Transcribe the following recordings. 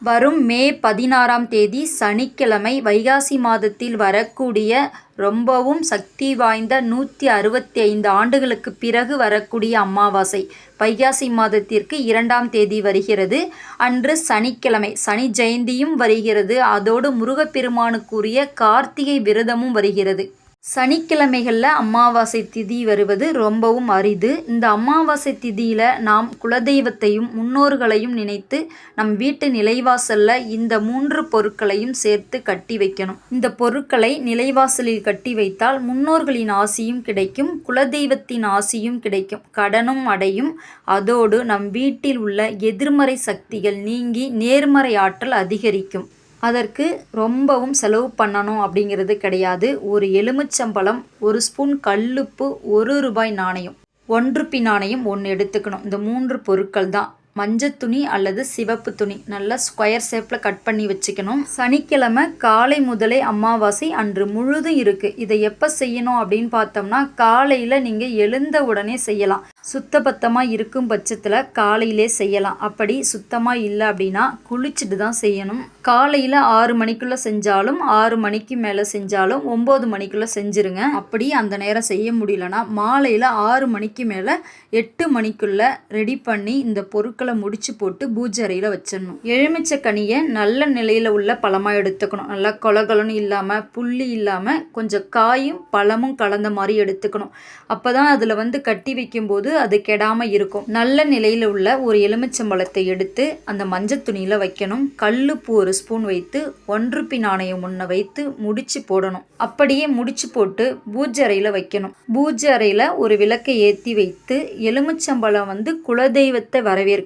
வரும் மே 16ஆம் தேதி சனிக்கிழமை வைகாசி மாதத்தில் வரக்கூடிய ரொம்பவும் சக்தி வாய்ந்த 165 ஆண்டுகளுக்கு பிறகு வரக்கூடிய அமாவாசை வைகாசி மாதத்திற்கு 2ஆம் தேதி வருகிறது. அன்று சனிக்கிழமை, சனி ஜெயந்தியும் வருகிறது. அதோடு முருகப்பெருமானுக்குரிய கார்த்திகை விரதமும் வருகிறது. சனிக்கிழமைகளில் அமாவாசை திதி வருவது ரொம்பவும் அரிது. இந்த அமாவாசை திதியில் நாம் குலதெய்வத்தையும் முன்னோர்களையும் நினைத்து நம் வீட்டு நிலைவாசலில் இந்த 3 பொருட்களையும் சேர்த்து கட்டி வைக்கணும். இந்த பொருட்களை நிலைவாசலில் கட்டி வைத்தால் முன்னோர்களின் ஆசியும் கிடைக்கும், குலதெய்வத்தின் ஆசியும் கிடைக்கும், கடனும் அடையும். அதோடு நம் வீட்டில் உள்ள எதிர்மறை சக்திகள் நீங்கி நேர்மறை ஆற்றல் அதிகரிக்கும். அதற்கு ரொம்பவும் செலவு பண்ணணும் அப்படிங்கிறது கிடையாது. ஒரு எலுமிச்சம்பழம், 1 ஸ்பூன் கல்லுப்பு, ₹1 நாணயம், 1 ரூபி நாணயம் 1 எடுத்துக்கணும். இந்த 3 பொருட்கள் தான். மஞ்சள் துணி அல்லது சிவப்பு துணி நல்லா ஸ்கொயர் ஷேப்பில் கட் பண்ணி வச்சுக்கணும். சனிக்கிழமை காலை முதலே அமாவாசை அன்று முழுதும் இருக்குது. இதை எப்போ செய்யணும் அப்படின்னு பார்த்தோம்னா, காலையில் நீங்கள் எழுந்த உடனே செய்யலாம். சுத்தபத்தமாக இருக்கும் பட்சத்தில் காலையிலே செய்யலாம். அப்படி சுத்தமாக இல்லை அப்படின்னா குளிச்சுட்டு தான் செய்யணும். காலையில் 6 மணிக்குள்ளே செஞ்சாலும், 6 மணிக்கு மேலே செஞ்சாலும் 9 மணிக்குள்ளே செஞ்சுருங்க. அப்படி அந்த நேரம் செய்ய முடியலன்னா மாலையில் 6 மணிக்கு மேலே 8 மணிக்குள்ளே ரெடி பண்ணி இந்த பொருட்களை முடிச்சு போட்டு பூஜை அறையில் வச்சிடணும். எலுமிச்சை கனியை நல்ல நிலையில் உள்ள பழமாக எடுத்துக்கணும். நல்லா கொலகொலன்னு இல்லாமல், புள்ளி இல்லாமல், கொஞ்சம் காயும் பழமும் கலந்த மாதிரி எடுத்துக்கணும். அப்போ தான் அதில் கட்டி வைக்கும்போது அது கெடாமல் இருக்கும். நல்ல நிலையில் உள்ள ஒரு எலுமிச்சம்பழத்தை எடுத்து அந்த மஞ்சள் துணியில் வைக்கணும். கல்லுப்பு 1 ஸ்பூன் வைத்து 1 ரூபி நாணயம் 1 வைத்து முடிச்சு போடணும். அப்படியே முடிச்சு போட்டு பூஜை அறையில் வைக்கணும். பூஜை அறையில் ஒரு விளக்கை ஏற்றி வைத்து எலுமிச்சம்பழம் குலதெய்வத்தை வரவேற்க,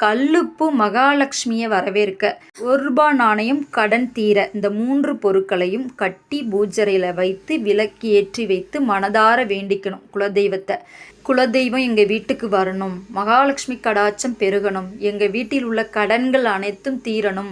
கல்லுப்பு மகாலட்சுமியை வரவேற்க, ₹1 நாணயம் கடன் தீர, இந்த 3 பொருட்களையும் கட்டி பூஜரையில் வைத்து விளக்கு ஏற்றி வைத்து மனதார வேண்டிக்கணும் குலதெய்வத்தை. குலதெய்வம் எங்கள் வீட்டுக்கு வரணும், மகாலட்சுமி கடாட்சம் பெருகணும், எங்கள் வீட்டில் உள்ள கடன்கள் அனைத்தும் தீரணும்,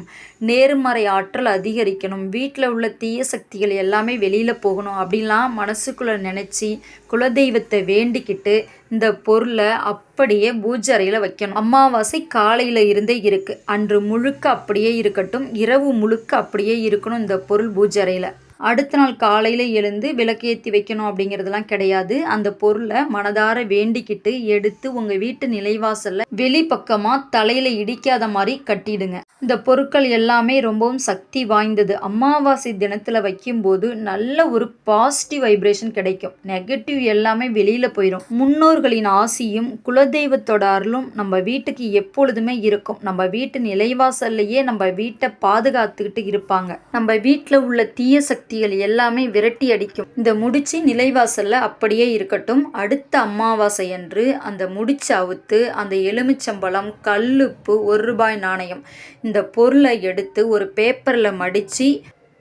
நேர்மறை ஆற்றல் அதிகரிக்கணும், வீட்டில் உள்ள தீய சக்திகள் எல்லாமே வெளியில் போகணும் அப்படின்லாம் மனசுக்குள்ளே நினச்சி குலதெய்வத்தை வேண்டிக்கிட்டு இந்த பொருளை அப்படியே பூஜை அறையில் வைக்கணும். அமாவாசை காலையில் இருந்தே இருக்குது. அன்று முழுக்க அப்படியே இருக்கட்டும், இரவு முழுக்க அப்படியே இருக்கணும் இந்த பொருள் பூஜை அறையில். அடுத்த நாள் காலையில் எழுந்து விளக்கேற்றி வைக்கணும் அப்படிங்கிறதுலாம் கிடையாது. அந்த பொருளை மனதார வேண்டிக்கிட்டு எடுத்து உங்கள் வீட்டு நிலைவாசலில் வெளிப்பக்கமாக தலையில் இடிக்காத மாதிரி கட்டிடுங்க. இந்த பொருட்கள் எல்லாமே ரொம்பவும் சக்தி வாய்ந்தது. அமாவாசை தினத்தில் வைக்கும்போது நல்ல ஒரு பாசிட்டிவ் வைப்ரேஷன் கிடைக்கும். நெகட்டிவ் எல்லாமே வெளியில் போயிடும். முன்னோர்களின் ஆசியும் குலதெய்வத்தோட அருளும் நம்ம வீட்டுக்கு எப்பொழுதுமே இருக்கும். நம்ம வீட்டு நிலைவாசல்லையே நம்ம வீட்டை பாதுகாத்துக்கிட்டு இருப்பாங்க. நம்ம வீட்டில் உள்ள தீய சக்திகள் எல்லாமே விரட்டி அடிக்கும். இந்த முடிச்சு நிலைவாசல்ல அப்படியே இருக்கட்டும். அடுத்த அமாவாசை அன்று அந்த முடிச்சு அவுத்து அந்த எலுமிச்சம்பழம், கல்லுப்பு, ₹1 நாணயம் இந்த பொருளை எடுத்து ஒரு பேப்பரில் மடித்து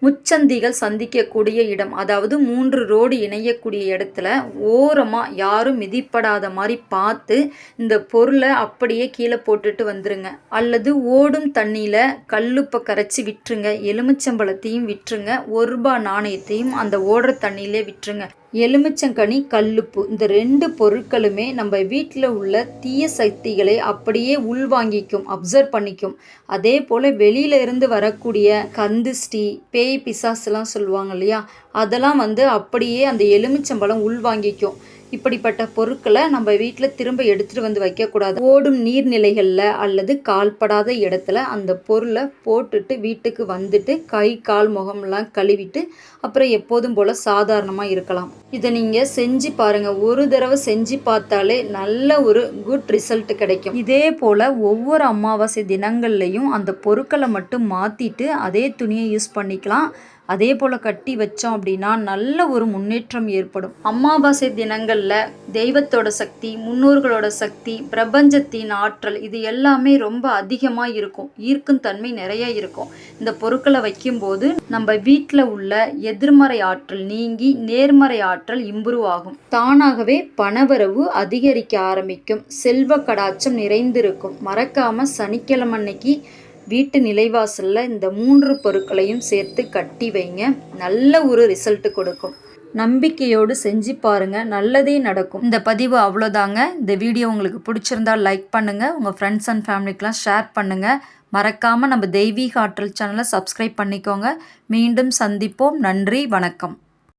முச்சந்திகள் சந்திக்கக்கூடிய இடம், அதாவது 3 ரோடு இணையக்கூடிய இடத்துல ஓரமாக யாரும் மிதிப்படாத மாதிரி பார்த்து இந்த பொருளை அப்படியே கீழே போட்டுட்டு வந்துருங்க. அல்லது ஓடும் தண்ணியில் கல்லுப்பை கரைச்சி விட்டுருங்க, எலுமிச்சம்பழத்தையும் விட்டுருங்க, ₹1 நாணயத்தையும் அந்த ஓடுற தண்ணியிலே விட்டுருங்க. எலுமிச்சங்கனி, கல்லுப்பு இந்த 2 பொருட்களுமே நம்ம வீட்டில் உள்ள தீய சக்திகளை அப்படியே உள்வாங்கிக்கும், அப்சர்வ் பண்ணிக்கும். அதே போல் வெளியில இருந்து வரக்கூடிய கந்துஷ்டி, பேய் பிசாசுலாம் சொல்லுவாங்க இல்லையா, அதெல்லாம் அப்படியே அந்த எலுமிச்சம்பழம் உள்வாங்கிக்கும். இப்படிப்பட்ட பொருட்களை நம்ம வீட்டில் திரும்ப எடுத்துகிட்டு வைக்கக்கூடாது. ஓடும் நீர்நிலைகளில் அல்லது கால்படாத இடத்துல அந்த பொருளை போட்டுட்டு வீட்டுக்கு வந்துட்டு கை கால் முகம்லாம் கழுவிட்டு அப்புறம் எப்போதும் போல் சாதாரணமாக இருக்கலாம். இதை நீங்கள் செஞ்சு பாருங்கள். ஒரு தடவை செஞ்சு பார்த்தாலே நல்ல ஒரு குட் ரிசல்ட் கிடைக்கும். இதே போல் ஒவ்வொரு அமாவாசை தினங்கள்லையும் அந்த பொருட்களை மட்டும் மாற்றிட்டு அதே துணியை யூஸ் பண்ணிக்கலாம். அதே போல் கட்டி வச்சோம் அப்படின்னா நல்ல ஒரு முன்னேற்றம் ஏற்படும். அமாவாசை தினங்களில் தெய்வத்தோட சக்தி, முன்னோர்களோட சக்தி, பிரபஞ்சத்தின் ஆற்றல் இது எல்லாமே ரொம்ப அதிகமாக இருக்கும். ஈர்க்கும் தன்மை நிறைய இருக்கும். இந்த பொருட்களை வைக்கும்போது நம்ம வீட்டில் உள்ள எதிர்மறை ஆற்றல் நீங்கி நேர்மறை ஆற்றல் இம்ப்ரூவ் ஆகும். தானாகவே பணவரவு அதிகரிக்க ஆரம்பிக்கும். செல்வ கடாட்சம் நிறைந்திருக்கும். மறக்காமல் சனிக்கிழமை அன்னைக்கு வீட்டு நிலைவாசலில் இந்த 3 பொருட்களையும் சேர்த்து கட்டி வைங்க. நல்ல ஒரு ரிசல்ட் கொடுக்கும். நம்பிக்கையோடு செஞ்சு பாருங்கள், நல்லதே நடக்கும். இந்த பதிவு அவ்வளோதாங்க. இந்த வீடியோ உங்களுக்கு பிடிச்சிருந்தால் லைக் பண்ணுங்கள், உங்கள் ஃப்ரெண்ட்ஸ் அண்ட் ஃபேமிலிக்கெலாம் ஷேர் பண்ணுங்கள். மறக்காமல் நம்ம தெய்வீக ஆற்றல் சேனலை சப்ஸ்கிரைப் பண்ணிக்கோங்க. மீண்டும் சந்திப்போம். நன்றி, வணக்கம்.